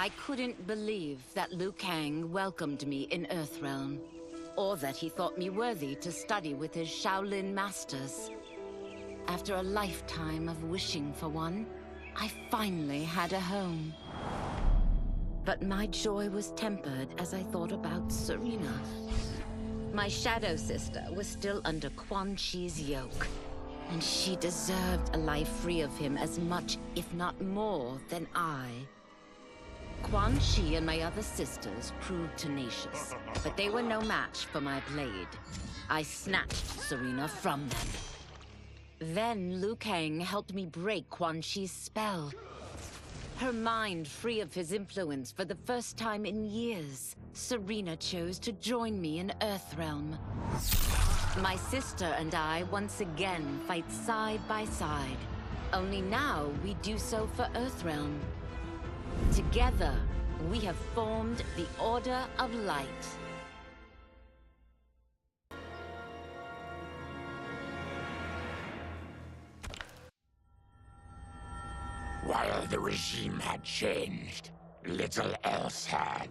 I couldn't believe that Liu Kang welcomed me in Earthrealm, or that he thought me worthy to study with his Shaolin masters. After a lifetime of wishing for one, I finally had a home. But my joy was tempered as I thought about Serena. My shadow sister was still under Quan Chi's yoke, and she deserved a life free of him as much, if not more, than I. Quan Chi and my other sisters proved tenacious, but they were no match for my blade. I snatched Serena from them. Then Liu Kang helped me break Quan Chi's spell. Her mind free of his influence for the first time in years, Serena chose to join me in Earthrealm. My sister and I once again fight side by side. Only now we do so for Earthrealm. Together, we have formed the Order of Light. While the regime had changed, little else had.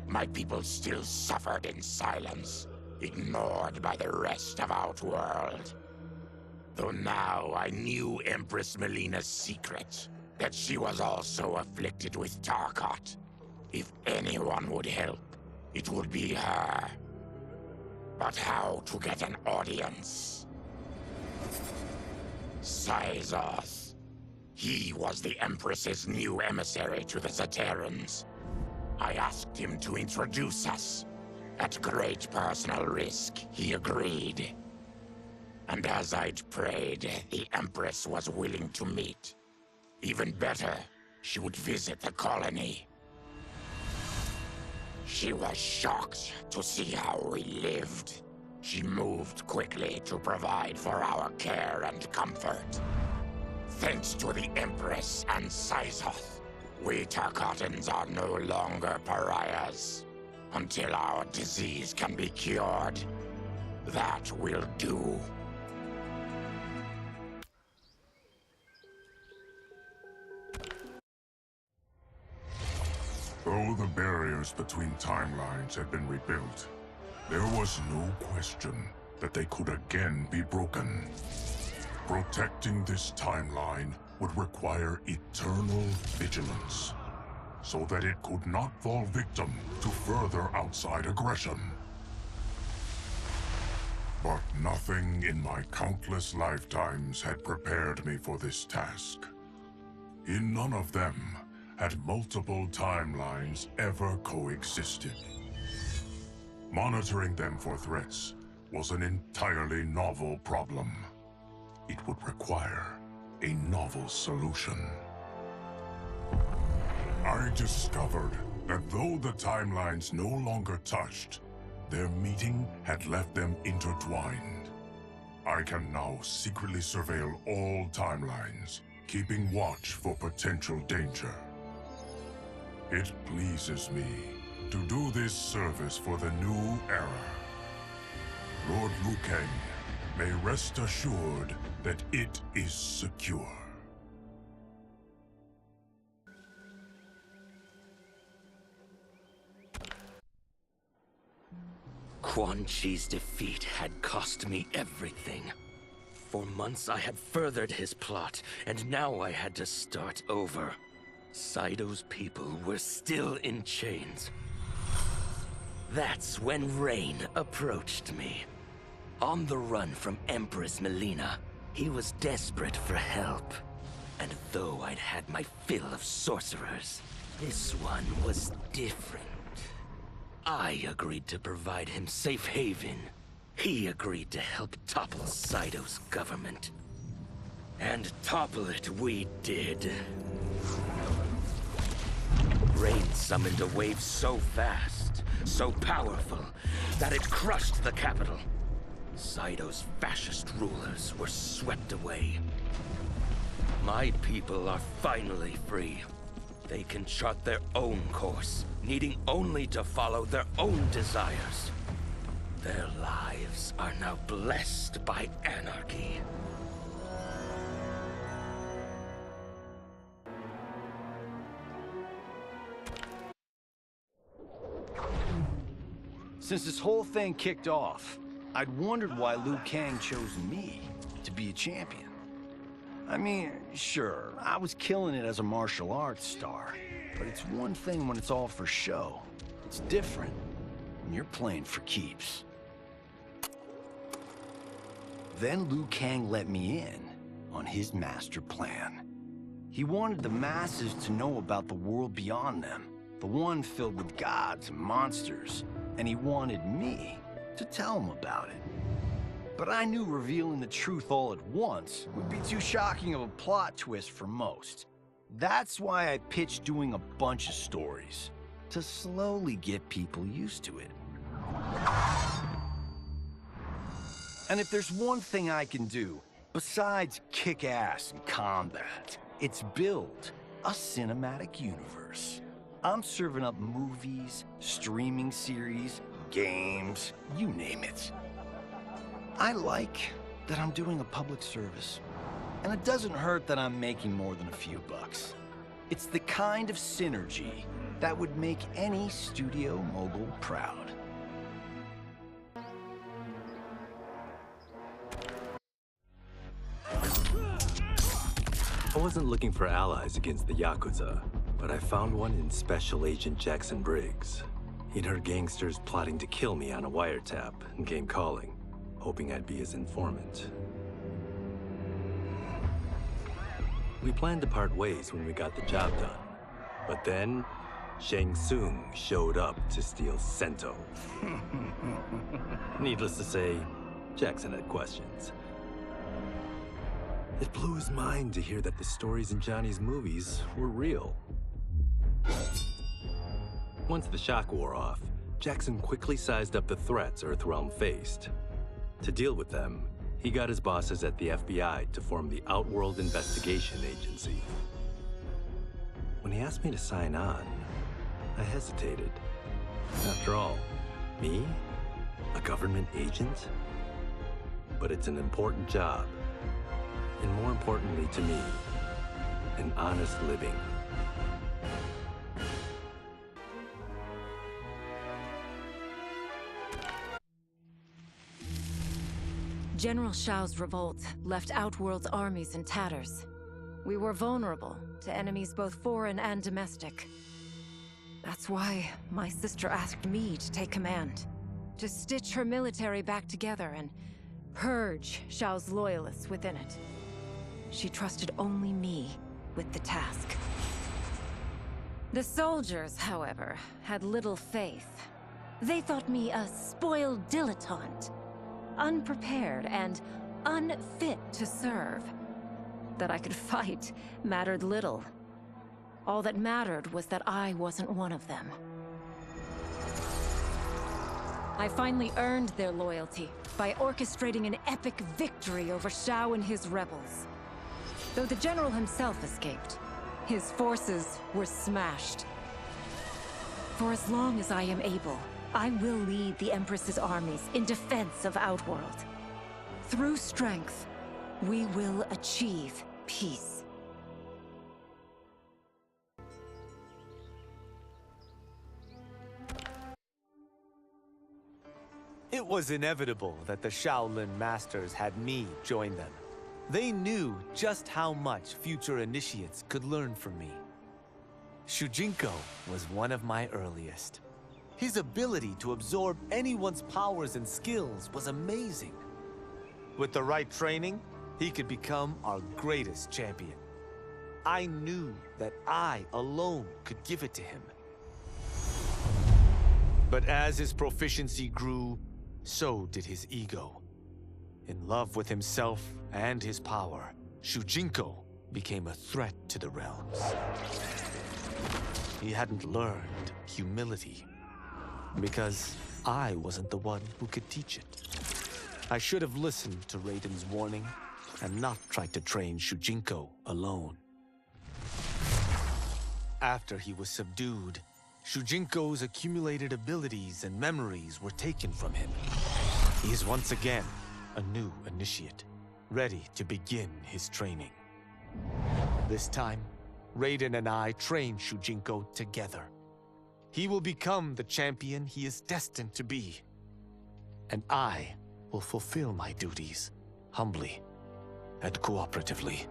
My people still suffered in silence, ignored by the rest of Outworld. Though now I knew Empress Mileena's secret, that she was also afflicted with Tarkat. If anyone would help, it would be her. But how to get an audience? Syzoth. He was the Empress's new emissary to the Zaterrans. I asked him to introduce us. At great personal risk, he agreed. And as I'd prayed, the Empress was willing to meet. Even better, she would visit the colony. She was shocked to see how we lived. She moved quickly to provide for our care and comfort. Thanks to the Empress and Syzoth, we Tarkatans are no longer pariahs. Until our disease can be cured, that will do. Though the barriers between timelines had been rebuilt, there was no question that they could again be broken. Protecting this timeline would require eternal vigilance, so that it could not fall victim to further outside aggression. But nothing in my countless lifetimes had prepared me for this task. In none of them had multiple timelines ever coexisted. Monitoring them for threats was an entirely novel problem. It would require a novel solution. I discovered that though the timelines no longer touched, their meeting had left them intertwined. I can now secretly surveil all timelines, keeping watch for potential danger. It pleases me to do this service for the new era. Lord Liu Kang may rest assured that it is secure. Quan Chi's defeat had cost me everything. For months I had furthered his plot, and now I had to start over. Saido's people were still in chains. That's when Rain approached me. On the run from Empress Mileena, he was desperate for help. And though I'd had my fill of sorcerers, this one was different. I agreed to provide him safe haven. He agreed to help topple Saido's government. And topple it we did. Rain summoned a wave so fast, so powerful, that it crushed the capital. Saido's fascist rulers were swept away. My people are finally free. They can chart their own course, needing only to follow their own desires. Their lives are now blessed by anarchy. Since this whole thing kicked off, I'd wondered why Liu Kang chose me to be a champion. I mean, sure, I was killing it as a martial arts star, but it's one thing when it's all for show. It's different when you're playing for keeps. Then Liu Kang let me in on his master plan. He wanted the masses to know about the world beyond them, the one filled with gods and monsters, and he wanted me to tell them about it. But I knew revealing the truth all at once would be too shocking of a plot twist for most. That's why I pitched doing a bunch of stories, to slowly get people used to it. And if there's one thing I can do, besides kick ass in combat, it's build a cinematic universe. I'm serving up movies, streaming series, games, you name it. I like that I'm doing a public service. And it doesn't hurt that I'm making more than a few bucks. It's the kind of synergy that would make any studio mogul proud. I wasn't looking for allies against the Yakuza, but I found one in Special Agent Jackson Briggs. He'd heard gangsters plotting to kill me on a wiretap and came calling, hoping I'd be his informant. We planned to part ways when we got the job done, but then Shang Tsung showed up to steal Sento. Needless to say, Jackson had questions. It blew his mind to hear that the stories in Johnny's movies were real. Once the shock wore off, Jackson quickly sized up the threats Earthrealm faced. To deal with them, he got his bosses at the FBI to form the Outworld Investigation Agency. When he asked me to sign on, I hesitated. After all, me? A government agent? But it's an important job. And more importantly to me, an honest living. General Shao's revolt left Outworld's armies in tatters. We were vulnerable to enemies both foreign and domestic. That's why my sister asked me to take command, to stitch her military back together and purge Shao's loyalists within it. She trusted only me with the task. The soldiers, however, had little faith. They thought me a spoiled dilettante, unprepared and unfit to serve. That I could fight mattered little. All that mattered was that I wasn't one of them. I finally earned their loyalty by orchestrating an epic victory over Shao and his rebels. Though the general himself escaped, his forces were smashed. For as long as I am able, I will lead the Empress's armies in defense of Outworld. Through strength, we will achieve peace. It was inevitable that the Shaolin Masters had me join them. They knew just how much future initiates could learn from me. Shujinko was one of my earliest. His ability to absorb anyone's powers and skills was amazing. With the right training, he could become our greatest champion. I knew that I alone could give it to him. But as his proficiency grew, so did his ego. In love with himself and his power, Shujinko became a threat to the realms. He hadn't learned humility, because I wasn't the one who could teach it. I should have listened to Raiden's warning and not tried to train Shujinko alone. After he was subdued, Shujinko's accumulated abilities and memories were taken from him. He is once again a new initiate, ready to begin his training. This time, Raiden and I trained Shujinko together. He will become the champion he is destined to be. And I will fulfill my duties, humbly and cooperatively.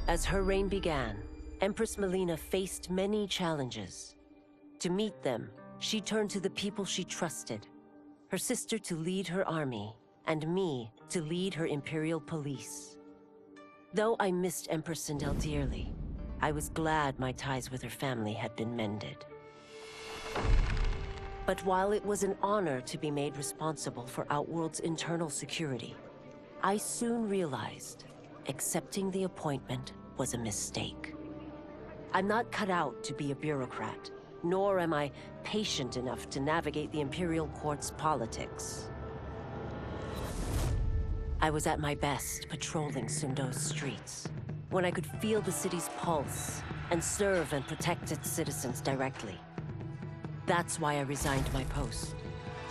As her reign began, Empress Mileena faced many challenges. To meet them, she turned to the people she trusted. Her sister to lead her army, and me to lead her Imperial police. Though I missed Empress Sindel dearly, I was glad my ties with her family had been mended. But while it was an honor to be made responsible for Outworld's internal security, I soon realized accepting the appointment was a mistake. I'm not cut out to be a bureaucrat, nor am I patient enough to navigate the Imperial Court's politics. I was at my best patrolling Sundo's streets, when I could feel the city's pulse and serve and protect its citizens directly. That's why I resigned my post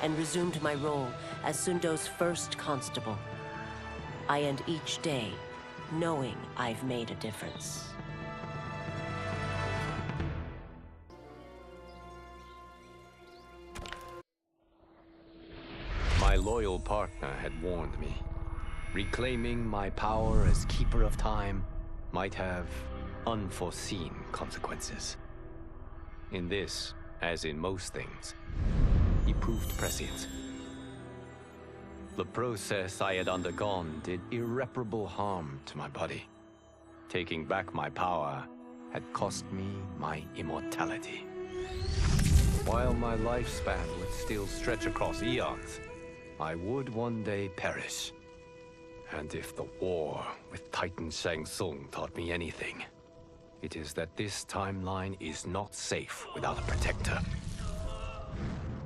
and resumed my role as Sundo's first constable. I end each day knowing I've made a difference. My loyal partner had warned me. Reclaiming my power as Keeper of Time might have unforeseen consequences. In this, as in most things, he proved prescient. The process I had undergone did irreparable harm to my body. Taking back my power had cost me my immortality. While my lifespan would still stretch across eons, I would one day perish. And if the war with Titan Shang Tsung taught me anything, it is that this timeline is not safe without a protector.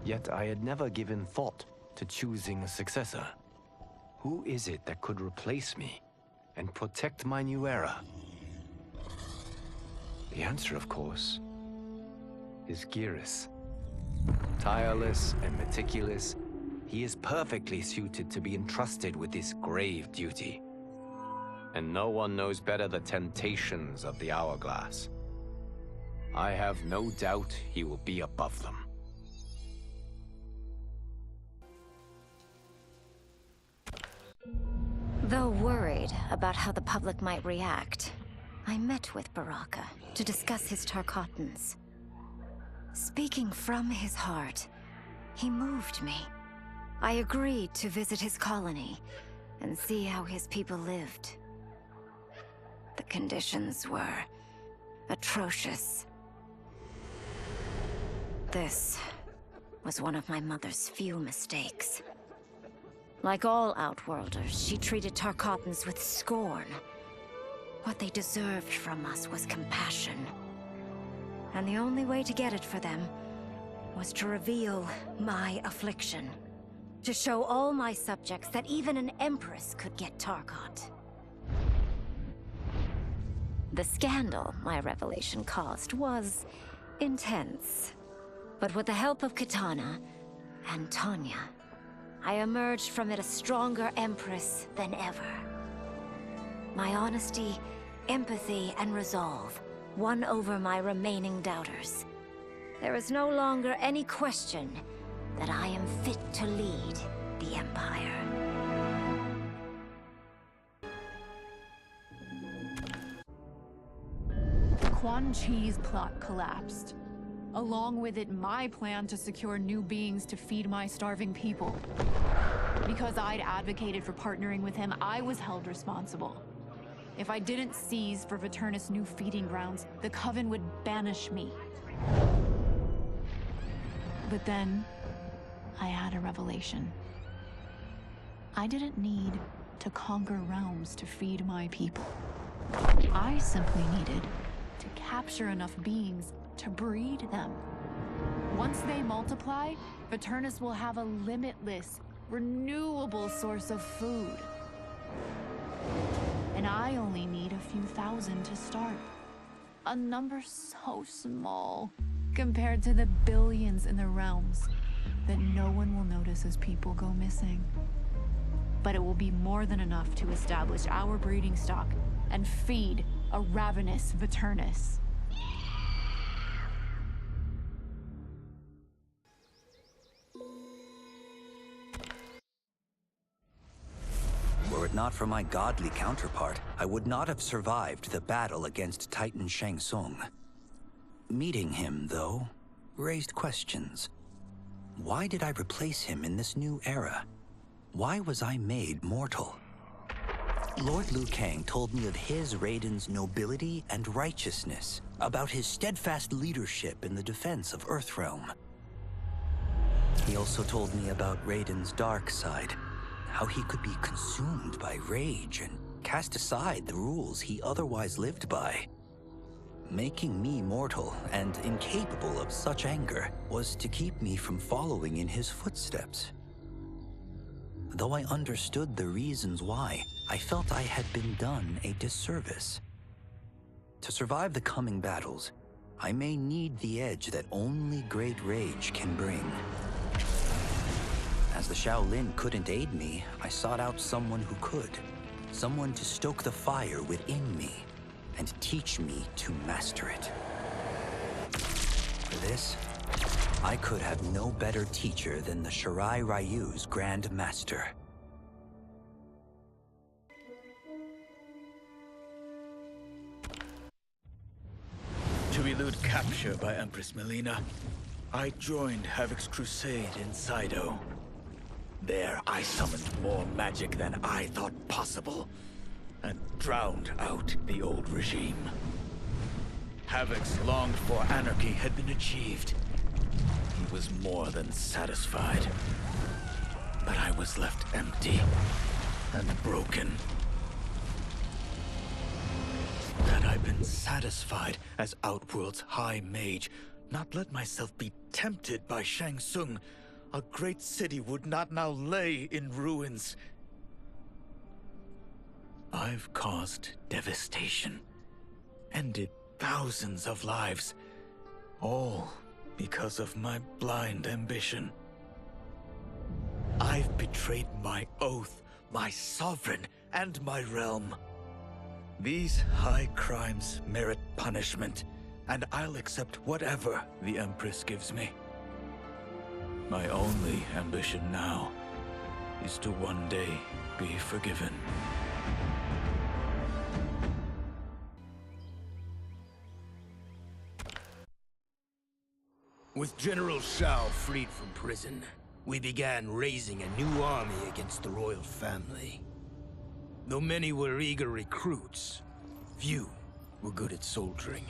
Yet I had never given thought to choosing a successor. Who is it that could replace me and protect my new era? The answer, of course, is Geras. Tireless and meticulous, he is perfectly suited to be entrusted with this grave duty. And no one knows better the temptations of the hourglass. I have no doubt he will be above them. Though worried about how the public might react, I met with Baraka to discuss his Tarkatans. Speaking from his heart, he moved me. I agreed to visit his colony and see how his people lived. The conditions were atrocious. This was one of my mother's few mistakes. Like all Outworlders, she treated Tarkatans with scorn. What they deserved from us was compassion. And the only way to get it for them was to reveal my affliction. To show all my subjects that even an empress could get Tarkat. The scandal my revelation caused was intense. But with the help of Kitana and Tanya, I emerged from it a stronger empress than ever. My honesty, empathy, and resolve won over my remaining doubters. There is no longer any question that I am fit to lead the Empire. Quan Chi's plot collapsed. Along with it, my plan to secure new beings to feed my starving people. Because I'd advocated for partnering with him, I was held responsible. If I didn't seize for Viternus' new feeding grounds, the Coven would banish me. But then, I had a revelation. I didn't need to conquer realms to feed my people. I simply needed to capture enough beings to breed them. Once they multiply, Viternus will have a limitless, renewable source of food. And I only need a few thousand to start. A number so small compared to the billions in the realms that no one will notice as people go missing. but it will be more than enough to establish our breeding stock and feed a ravenous Veternus. Were it not for my godly counterpart, I would not have survived the battle against Titan Shang Tsung. Meeting him, though, raised questions. Why did I replace him in this new era? Why was I made mortal? Lord Liu Kang told me of his Raiden's nobility and righteousness, about his steadfast leadership in the defense of Earthrealm. He also told me about Raiden's dark side, how he could be consumed by rage and cast aside the rules he otherwise lived by. Making me mortal and incapable of such anger was to keep me from following in his footsteps. Though I understood the reasons why, I felt I had been done a disservice. To survive the coming battles, I may need the edge that only great rage can bring. As the Shaolin couldn't aid me, I sought out someone who could. Someone to stoke the fire within me and teach me to master it. For this, I could have no better teacher than the Shirai Ryu's Grand Master. To elude capture by Empress Mileena, I joined Havik's crusade in Saido. There, I summoned more magic than I thought possible, and drowned out the old regime. Havik's longed-for anarchy had been achieved. He was more than satisfied. But I was left empty and broken. Had I been satisfied as Outworld's High Mage, not let myself be tempted by Shang Tsung, a great city would not now lay in ruins. I've caused devastation, ended thousands of lives, all because of my blind ambition. I've betrayed my oath, my sovereign, and my realm. These high crimes merit punishment, and I'll accept whatever the Empress gives me. My only ambition now is to one day be forgiven. With General Shao freed from prison, we began raising a new army against the royal family. Though many were eager recruits, few were good at soldiering.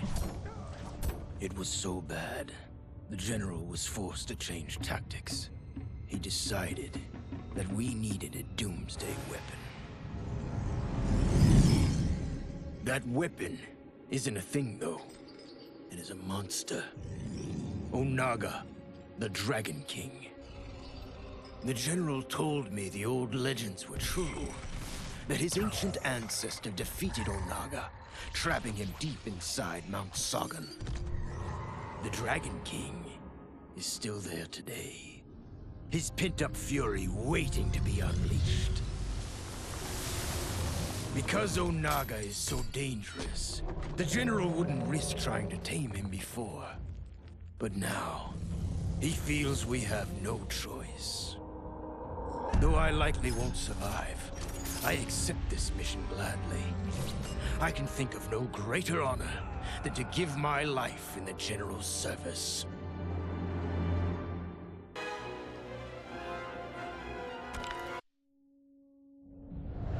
It was so bad, the general was forced to change tactics. He decided that we needed a doomsday weapon. That weapon isn't a thing, though. It is a monster. Onaga, the Dragon King. The general told me the old legends were true, that his ancient ancestor defeated Onaga, trapping him deep inside Mount Sagan. The Dragon King is still there today, his pent-up fury waiting to be unleashed. Because Onaga is so dangerous, the general wouldn't risk trying to tame him before. But now, he feels we have no choice. Though I likely won't survive, I accept this mission gladly. I can think of no greater honor than to give my life in the general's service.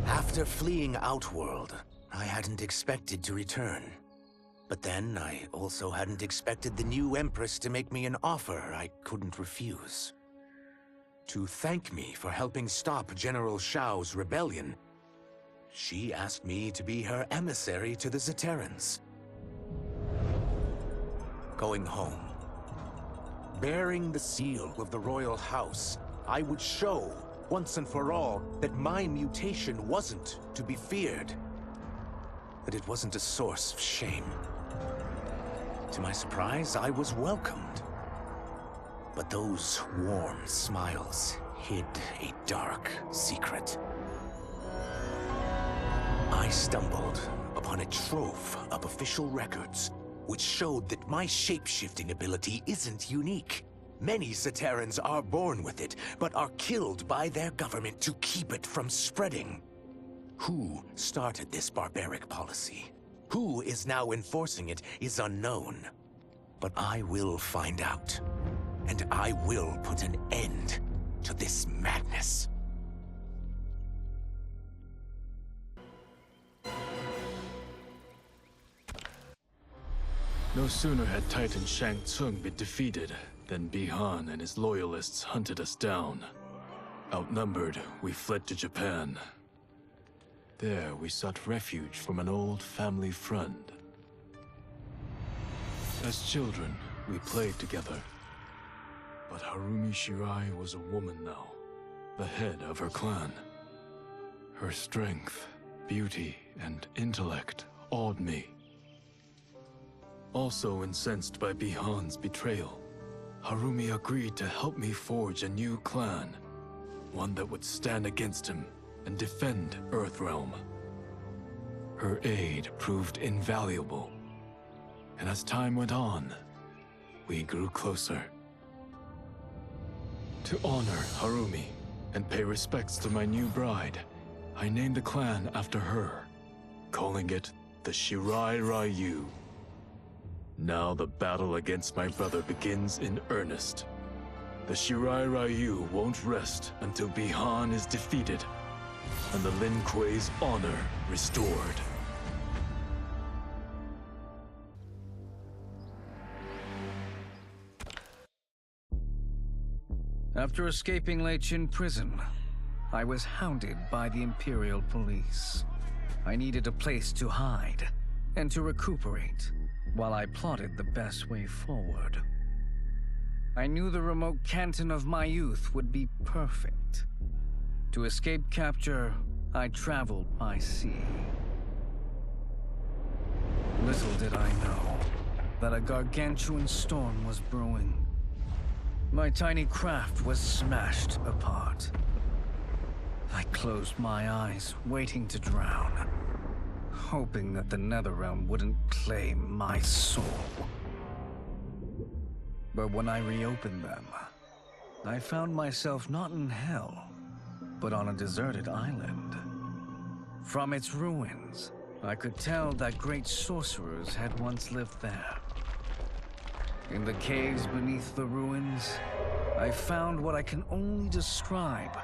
After fleeing Outworld, I hadn't expected to return. But then, I also hadn't expected the new Empress to make me an offer I couldn't refuse. To thank me for helping stop General Shao's rebellion, she asked me to be her emissary to the Zaterrans. Going home, bearing the seal of the royal house, I would show, once and for all, that my mutation wasn't to be feared. That it wasn't a source of shame. To my surprise, I was welcomed. But those warm smiles hid a dark secret. I stumbled upon a trove of official records, which showed that my shape-shifting ability isn't unique. Many Zaterrans are born with it, but are killed by their government to keep it from spreading. Who started this barbaric policy? Who is now enforcing it is unknown. But I will find out, and I will put an end to this madness. No sooner had Titan Shang Tsung been defeated than Bi-Han and his loyalists hunted us down. Outnumbered, we fled to Japan. There, we sought refuge from an old family friend. As children, we played together. But Harumi Shirai was a woman now, the head of her clan. Her strength, beauty, and intellect awed me. Also incensed by Bi-Han's betrayal, Harumi agreed to help me forge a new clan, one that would stand against him and defend Earthrealm. Her aid proved invaluable, and as time went on, we grew closer. To honor Harumi and pay respects to my new bride, I named the clan after her, calling it the Shirai Ryu. Now the battle against my brother begins in earnest. The Shirai Ryu won't rest until Bi-Han is defeated and the Lin Kuei's honor restored. After escaping Lei Chin prison, I was hounded by the Imperial Police. I needed a place to hide and to recuperate while I plotted the best way forward. I knew the remote canton of my youth would be perfect. To escape capture, I traveled by sea. Little did I know that a gargantuan storm was brewing. My tiny craft was smashed apart. I closed my eyes, waiting to drown, hoping that the Netherrealm wouldn't claim my soul. But when I reopened them, I found myself not in hell, but on a deserted island. From its ruins, I could tell that great sorcerers had once lived there. In the caves beneath the ruins, I found what I can only describe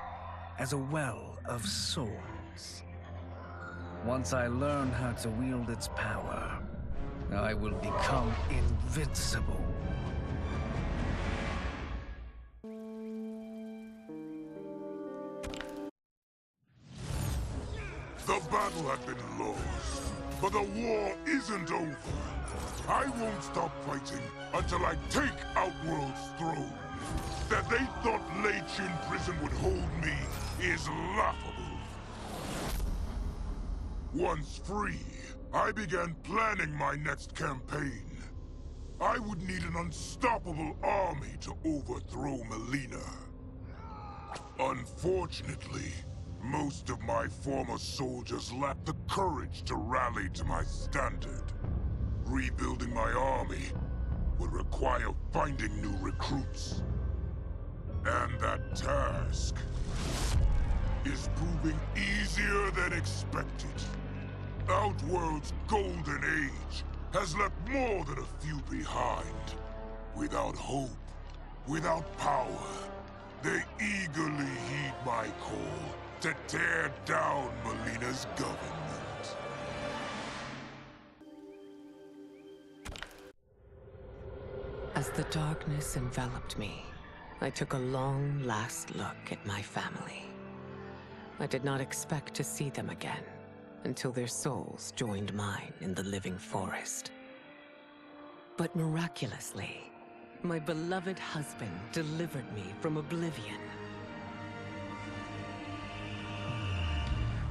as a well of souls. Once I learn how to wield its power, I will become invincible. The battle had been lost, but the war isn't over. I won't stop fighting until I take Outworld's throne. That they thought Lei Chin prison would hold me is laughable. Once free, I began planning my next campaign. I would need an unstoppable army to overthrow Mileena. Unfortunately, most of my former soldiers lacked the courage to rally to my standard. Rebuilding my army would require finding new recruits. And that task is proving easier than expected. Outworld's golden age has left more than a few behind. Without hope, without power, they eagerly heed my call to tear down Mileena's government. As the darkness enveloped me, I took a long last look at my family. I did not expect to see them again until their souls joined mine in the living forest. But miraculously, my beloved husband delivered me from oblivion.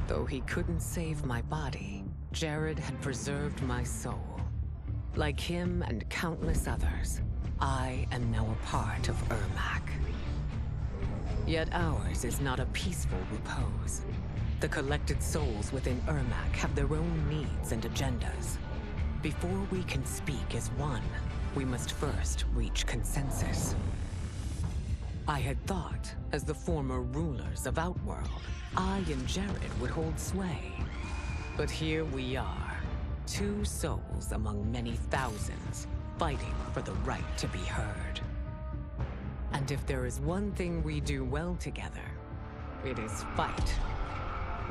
Though he couldn't save my body, Jared had preserved my soul. Like him and countless others, I am now a part of Ermac. Yet ours is not a peaceful repose. The collected souls within Ermac have their own needs and agendas. Before we can speak as one, we must first reach consensus. I had thought, as the former rulers of Outworld, I and Jared would hold sway. But here we are, 2 souls among many thousands, fighting for the right to be heard. And if there is one thing we do well together, it is fight.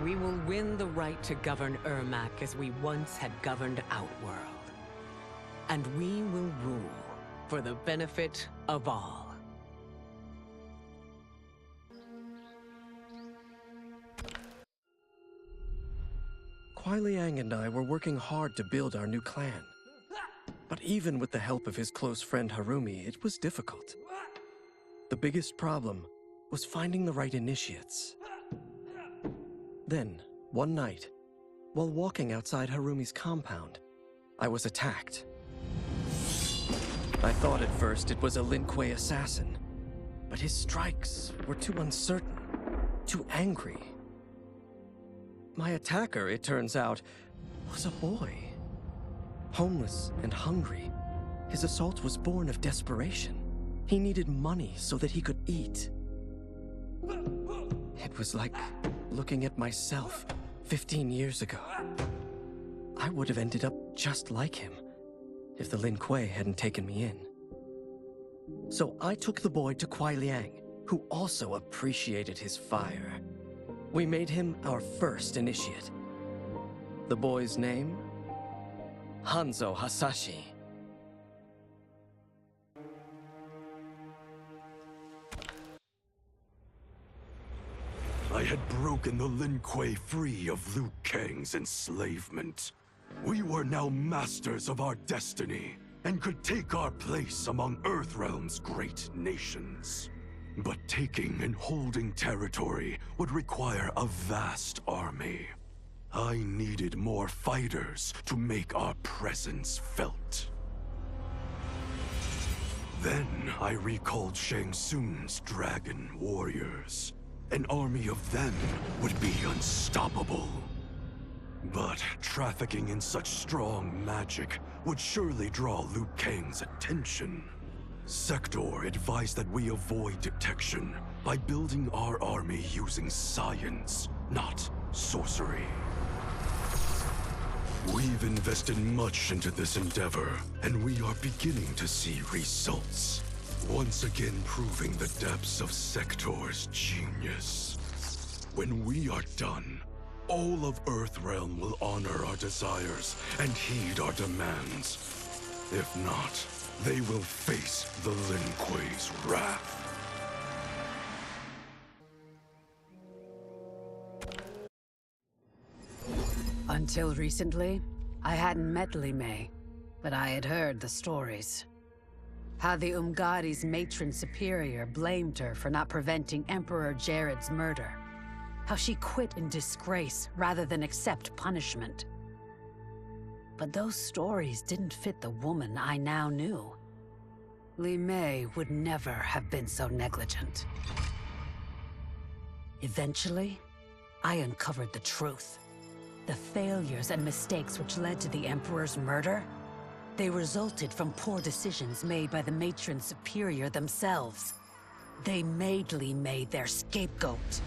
We will win the right to govern Ermac as we once had governed Outworld. And we will rule for the benefit of all. Kuai Liang and I were working hard to build our new clan. But even with the help of his close friend Harumi, it was difficult. The biggest problem was finding the right initiates. Then, one night, while walking outside Harumi's compound, I was attacked. I thought at first it was a Lin Kuei assassin, but his strikes were too uncertain, too angry. My attacker, it turns out, was a boy. Homeless and hungry, his assault was born of desperation. He needed money so that he could eat. It was like looking at myself 15 years ago. I would have ended up just like him if the Lin Kuei hadn't taken me in. So I took the boy to Kuai Liang, who also appreciated his fire. We made him our first initiate. The boy's name? Hanzo Hasashi. I had broken the Lin Kuei free of Liu Kang's enslavement. We were now masters of our destiny, and could take our place among Earthrealm's great nations. But taking and holding territory would require a vast army. I needed more fighters to make our presence felt. Then I recalled Shang Tsung's dragon warriors. An army of them would be unstoppable. But trafficking in such strong magic would surely draw Liu Kang's attention. Sector advised that we avoid detection by building our army using science, not sorcery. We've invested much into this endeavor, and we are beginning to see results. Once again proving the depths of Sector's genius. When we are done, all of Earthrealm will honor our desires and heed our demands. If not, they will face the Lin Kuei's wrath. Until recently, I hadn't met Li Mei, but I had heard the stories. How the Umgadi's matron superior blamed her for not preventing Emperor Jared's murder. How she quit in disgrace rather than accept punishment. But those stories didn't fit the woman I now knew. Li Mei would never have been so negligent. Eventually, I uncovered the truth. The failures and mistakes which led to the Emperor's murder, they resulted from poor decisions made by the matron superior themselves. They made Li Mei their scapegoat.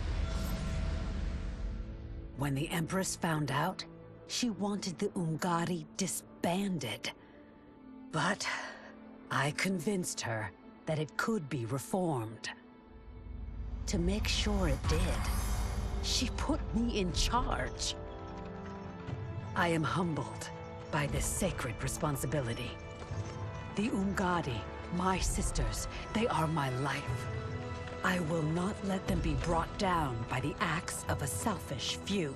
When the Empress found out, she wanted the Umgadi disbanded. But I convinced her that it could be reformed. To make sure it did, she put me in charge. I am humbled by this sacred responsibility. The Umgadi, my sisters, they are my life. I will not let them be brought down by the acts of a selfish few.